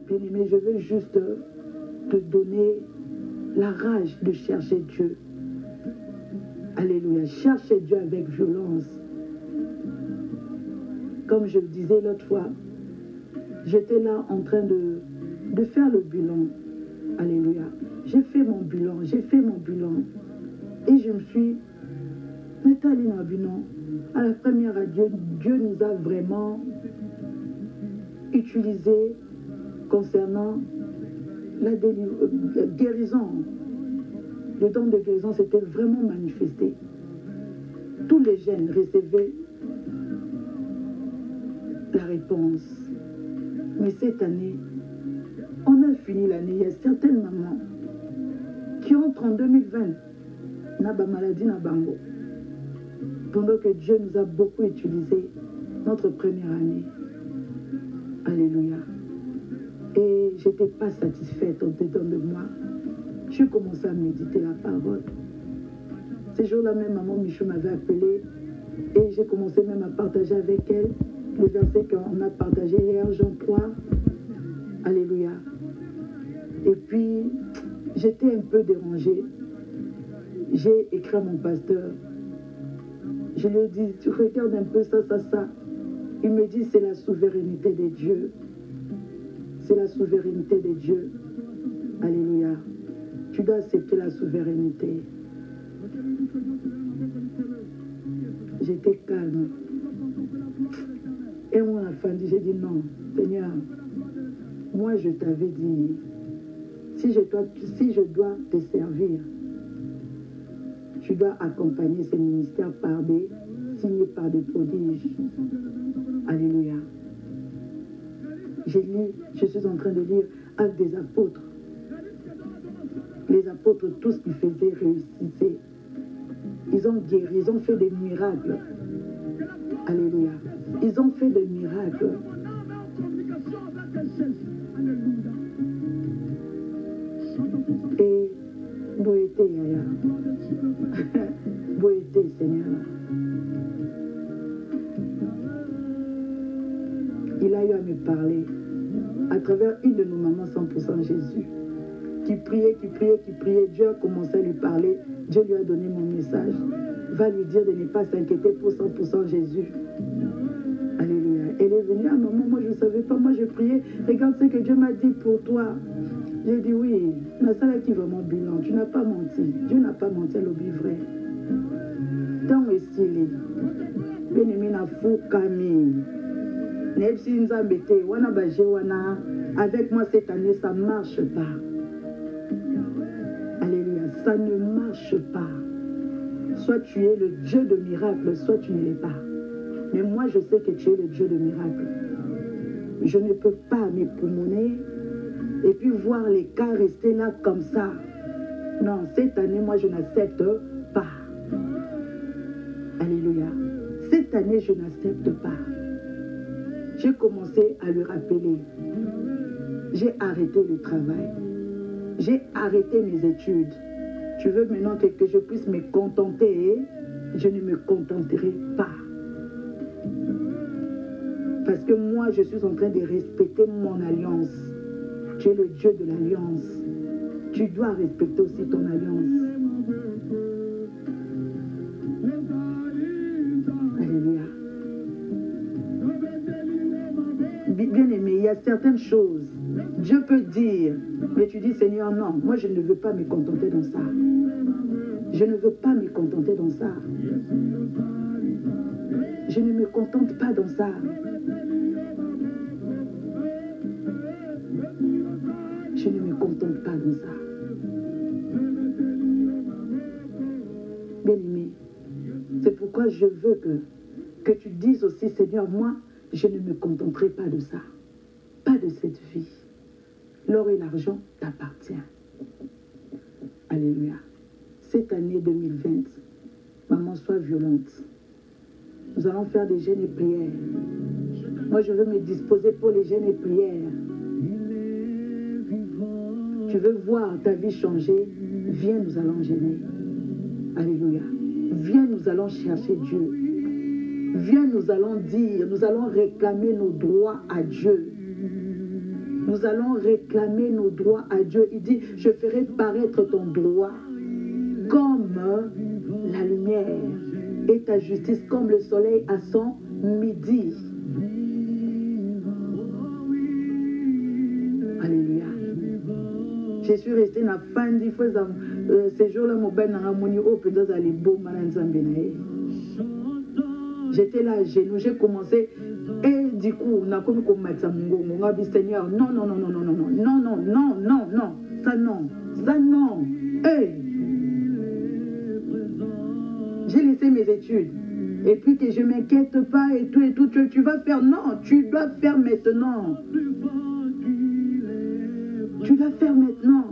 Bien-aimé, je veux juste te donner la rage de chercher Dieu. Alléluia. Chercher Dieu avec violence. Comme je le disais l'autre fois, j'étais là en train de faire le bilan. Alléluia. J'ai fait mon bilan. Et je me suis... Nathalie Nabinon, à la première radio, Dieu nous a vraiment utilisé concernant la guérison. Le don de guérison s'était vraiment manifesté. Tous les jeunes recevaient la réponse. Mais cette année, on a fini l'année. Il y a certaines mamans qui entrent en 2020, n'a pas maladie, n'a pas bango. Pendant que Dieu nous a beaucoup utilisé notre première année. Alléluia. Et je n'étais pas satisfaite en dedans de moi. J'ai commencé à méditer la parole. Ces jours-là, même maman Michou m'avait appelé et j'ai commencé même à partager avec elle le verset qu'on a partagé hier, Jean 3. Alléluia. Et puis, j'étais un peu dérangée. J'ai écrit à mon pasteur. Je lui ai dit, tu regardes un peu ça. Il me dit, c'est la souveraineté de Dieu. C'est la souveraineté de Dieu. Alléluia. Tu dois accepter la souveraineté. J'étais calme. Et mon enfant dit, j'ai dit non, Seigneur, moi je t'avais dit, si je dois te servir, tu dois accompagner ces ministères par signés par des prodiges. Alléluia. Je suis en train de lire Actes des apôtres. Les apôtres, tout ce qu'ils faisaient réussissaient. Ils ont guéri, ils ont fait des miracles. Alléluia. Ils ont fait des miracles. Et Boété, Yaya. Boété, Seigneur. Il a eu à me parler à travers une de nos mamans 100% Jésus. Qui priait. Dieu a commencé à lui parler. Dieu lui a donné mon message. Va lui dire de ne pas s'inquiéter pour 100% Jésus. Alléluia. Elle est venue, ah maman, moi je ne savais pas, moi je priais. Regarde ce que Dieu m'a dit pour toi. J'ai dit oui, Nassala qui vraiment bilan. Tu n'as pas menti. Dieu n'a pas menti à l'objet vrai. Tant est stylé. Bien-aimé n'a fou Camille. Nepsi Nzambete, wana baje wana. Avec moi cette année, ça ne marche pas. Alléluia, ça ne marche pas. Soit tu es le Dieu de miracles, soit tu ne l'es pas. Mais moi, je sais que tu es le Dieu de miracles. Je ne peux pas m'époumoner et puis voir les cas rester là comme ça. Non, cette année, moi, je n'accepte pas. Alléluia. Cette année, je n'accepte pas. J'ai commencé à lui rappeler. J'ai arrêté le travail. J'ai arrêté mes études. Tu veux maintenant que je puisse me contenter? Je ne me contenterai pas. Parce que moi, je suis en train de respecter mon alliance. Tu es le Dieu de l'alliance. Tu dois respecter aussi ton alliance. Alléluia. Bien aimé, il y a certaines choses. Dieu peut dire, mais tu dis, Seigneur, non, moi je ne veux pas me contenter dans ça. Je ne veux pas me contenter dans ça. Je ne me contente pas dans ça. Je ne me contente pas dans ça. Bien-aimé, c'est pourquoi je veux que tu dises aussi, Seigneur, moi, je ne me contenterai pas de ça. Pas de cette vie. L'or et l'argent t'appartient. Alléluia. Cette année 2020, maman, sois violente. Nous allons faire des jeûnes et prières. Moi, je veux me disposer pour les jeûnes et prières. Tu veux voir ta vie changer? Viens, nous allons jeûner. Alléluia. Viens, nous allons chercher Dieu. Viens, nous allons dire, nous allons réclamer nos droits à Dieu. Nous allons réclamer nos droits à Dieu. Il dit, je ferai paraître ton droit comme la lumière et ta justice comme le soleil à son midi. Alléluia. Je suis restée dans la fin du ces jours-là, mon père n'a pas dit, oh, peut-être aller beau, j'étais là à genoux, j'ai commencé, et du coup, on a comme on a dit, Seigneur, non, non, non, non, non, non, non, non, non, non, non, non, ça non, hey. J'ai laissé mes études, et puis que je ne m'inquiète pas, et tout, tu vas faire, non, tu dois faire maintenant. Tu dois faire maintenant.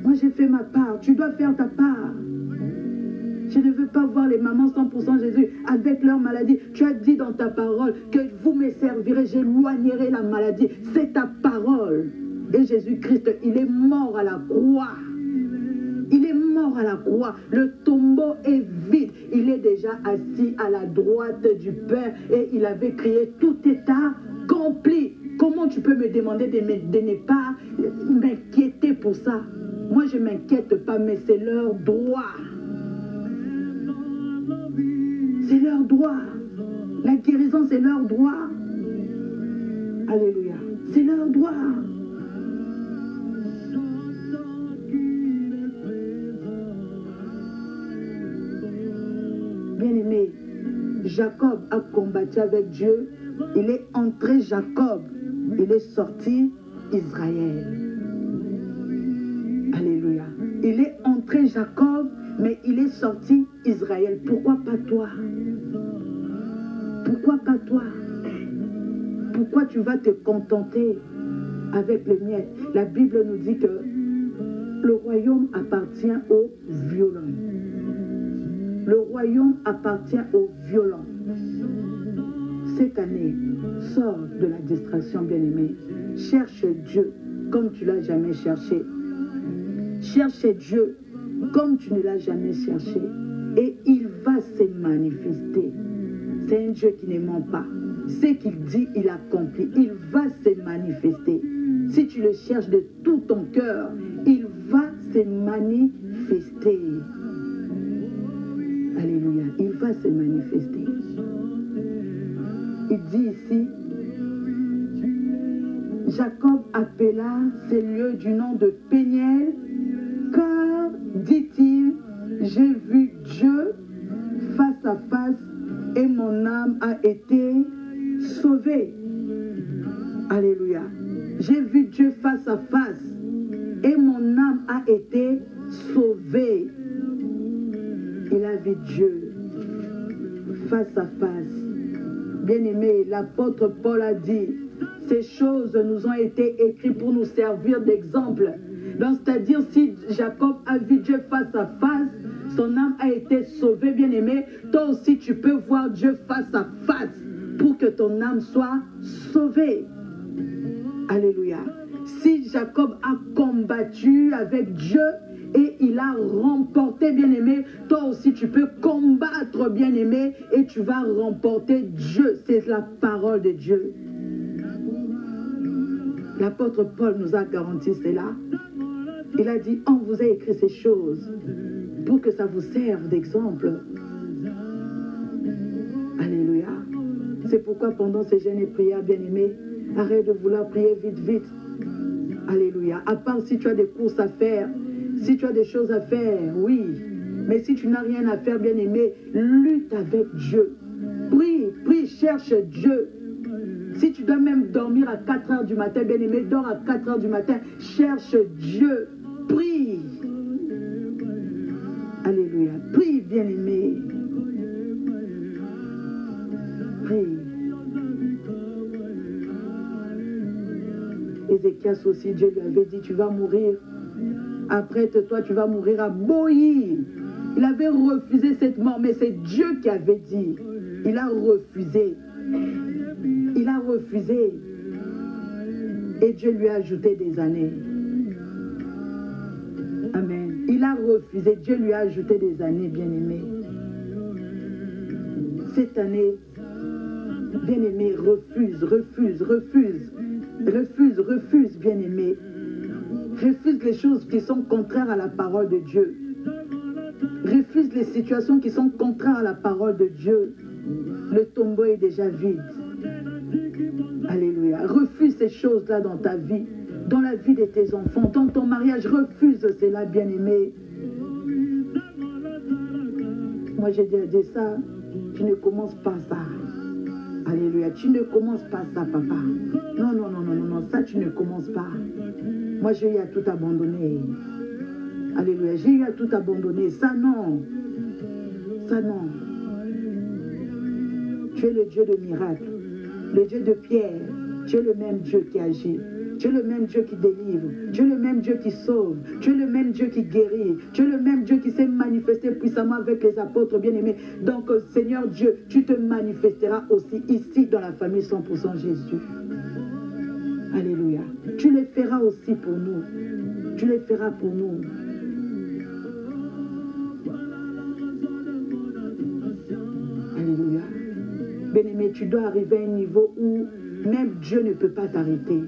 Moi, j'ai fait ma part. Tu dois faire ta part. Je ne veux pas voir les mamans 100% Jésus avec leur maladie. Tu as dit dans ta parole que vous me servirez, j'éloignerai la maladie. C'est ta parole. Et Jésus-Christ, il est mort à la croix. Il est mort à la croix. Le tombeau est vide. Il est déjà assis à la droite du Père et il avait crié, tout est accompli. Comment tu peux me demander de ne pas m'inquiéter pour ça? Moi, je ne m'inquiète pas, mais c'est leur droit. C'est leur droit. La guérison, c'est leur droit. Alléluia. C'est leur droit. Bien-aimé, Jacob a combattu avec Dieu. Il est entré Jacob. Il est sorti Israël. Alléluia. Il est entré Jacob, mais il est sorti Israël. Pourquoi pas toi? Pourquoi pas toi? Pourquoi tu vas te contenter avec les miettes? La Bible nous dit que le royaume appartient aux violents. Le royaume appartient aux violents. Cette année, sors de la distraction, bien-aimé. Cherche Dieu comme tu ne l'as jamais cherché. Cherche Dieu comme tu ne l'as jamais cherché. Et il va se manifester. C'est un Dieu qui ne ment pas. Ce qu'il dit, il accomplit. Il va se manifester. Si tu le cherches de tout ton cœur, il va se manifester. Alléluia. Il va se manifester. Il dit ici, Jacob appela ces lieux du nom de Péniel, car, dit-il, j'ai vu Dieu face à face et mon âme a été sauvée. Alléluia. J'ai vu Dieu face à face et mon âme a été sauvée. Il a vu Dieu face à face. Bien-aimé, l'apôtre Paul a dit, ces choses nous ont été écrites pour nous servir d'exemple. Donc, c'est-à-dire, si Jacob a vu Dieu face à face, son âme a été sauvée, bien-aimé. Toi aussi, tu peux voir Dieu face à face pour que ton âme soit sauvée. Alléluia. Si Jacob a combattu avec Dieu et il a remporté, bien-aimé, toi aussi tu peux combattre, bien-aimé, et tu vas remporter Dieu. C'est la parole de Dieu. L'apôtre Paul nous a garanti cela. Il a dit, on vous a écrit ces choses pour que ça vous serve d'exemple. Alléluia. C'est pourquoi pendant ces jeûnes et prières, bien-aimés, arrête de vouloir prier vite, vite. Alléluia. À part si tu as des courses à faire, si tu as des choses à faire, oui. Mais si tu n'as rien à faire, bien-aimé, lutte avec Dieu. Prie, prie, cherche Dieu. Si tu dois même dormir à 4 heures du matin, bien-aimé, dors à 4 heures du matin, cherche Dieu. Prie. Alléluia. Prie, bien-aimé. Prie. Ézéchias aussi, Dieu lui avait dit, tu vas mourir. Après toi, tu vas mourir à Boï. Il avait refusé cette mort, mais c'est Dieu qui avait dit. Il a refusé. Il a refusé. Et Dieu lui a ajouté des années. Amen. Il a refusé. Dieu lui a ajouté des années, bien-aimé. Cette année, bien-aimé, refuse, refuse, refuse. Refuse, bien-aimé. Refuse les choses qui sont contraires à la parole de Dieu. Refuse les situations qui sont contraires à la parole de Dieu. Le tombeau est déjà vide. Alléluia. Refuse ces choses-là dans ta vie, dans la vie de tes enfants, dans ton mariage. Refuse cela, bien-aimé. Moi, j'ai déjà dit ça. Tu ne commences pas ça. Alléluia. Tu ne commences pas ça, papa. Non, non, non, non, non, non. Ça, tu ne commences pas. Moi, j'ai eu à tout abandonner. Alléluia. J'ai eu à tout abandonner. Ça, non. Ça, non. Tu es le Dieu de miracles. Le Dieu de Pierre. Tu es le même Dieu qui agit. Tu es le même Dieu qui délivre. Tu es le même Dieu qui sauve. Tu es le même Dieu qui guérit. Tu es le même Dieu qui s'est manifesté puissamment avec les apôtres bien-aimés. Donc, Seigneur Dieu, tu te manifesteras aussi ici dans la famille 100% Jésus. Alléluia. Tu les feras aussi pour nous. Tu les feras pour nous. Alléluia. Bien-aimé, tu dois arriver à un niveau où même Dieu ne peut pas t'arrêter.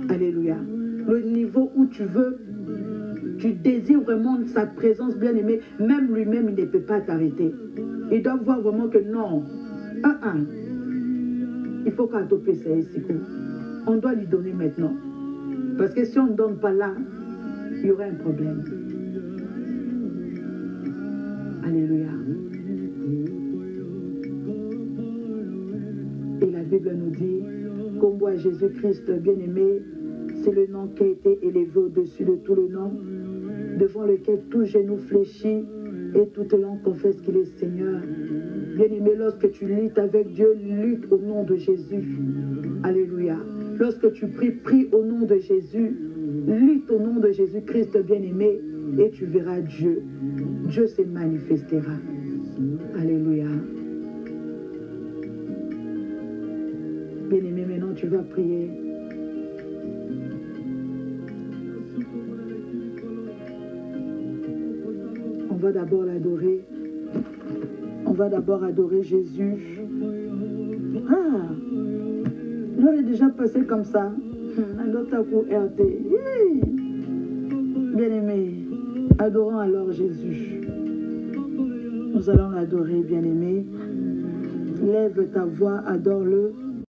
Alléluia. Le niveau où tu veux, tu désires vraiment sa présence, bien-aimé, même lui-même, il ne peut pas t'arrêter. Il doit voir vraiment que non. Il faut qu'à topper ça ici. On doit lui donner maintenant. Parce que si on ne donne pas là, il y aura un problème. Alléluia. Et la Bible nous dit, qu'on voit Jésus-Christ bien-aimé, c'est le nom qui a été élevé au-dessus de tout le nom, devant lequel tout genou fléchit et toute langue confesse qu'il est Seigneur. Bien-aimé, lorsque tu luttes avec Dieu, lutte au nom de Jésus. Alléluia. Lorsque tu pries, prie au nom de Jésus. Lutte au nom de Jésus-Christ bien-aimé et tu verras Dieu. Dieu se manifestera. Alléluia. Bien-aimé, maintenant tu vas prier. On va d'abord l'adorer. On va d'abord adorer Jésus. Ah, l'heure est déjà passée comme ça. Un autre coup RT. Bien-aimé, adorons alors Jésus. Nous allons l'adorer, bien-aimé. Lève ta voix, adore-le.